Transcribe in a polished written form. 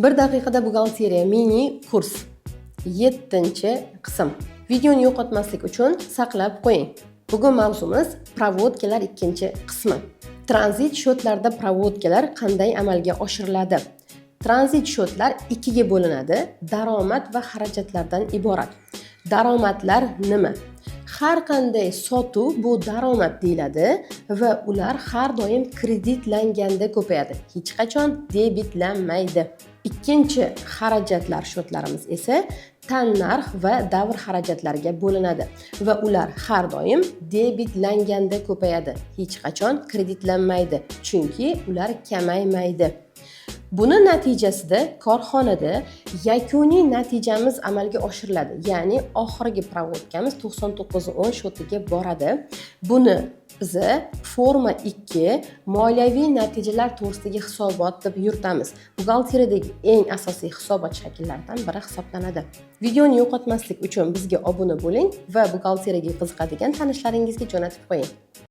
Bir daqiqada buxgalteriya mini kurs 7-qism. Videoni yo'qotmaslik uchun saqlab qo'ying. Bugun mavzumiz provodkalar 2-qismi. Tranzit shotlarda provodkalar qanday amalga oshiriladi? Tranzit shotlar 2ga bo'linadi. Daromad va xarajatlardan iborat. Daromadlar nima? Har qanday sotuv bu daromad deyiladi va ular har doim kreditlanganda ko'payadi. Hech qachon debitlanmaydi. Ikkinchi xarajatlar shotlarimiz esa tannarx va davr xarajatlariga bo'linadi va ular har doim debitlanganda ko'payadi. Hech qachon kreditlanmaydi, chunki ular kamaymaydi. Buni natijasida korxonada yakuniy natijamiz amalga oshiriladi. Ya'ni oxirgi provodkamiz 99.10 shotiga boradi. Buni biz forma 2 moliyaviy natijalar to'g'risidagi hisobot deb yuritamiz. Buxgalteriyadagi eng asosiy hisobot shakllaridan biri hisoblanadi. Videoni yo'qotmaslik uchun bizga obuna bo'ling va buxgalteriyaga qiziqadigan tanishlaringizga jo'natib qo'ying.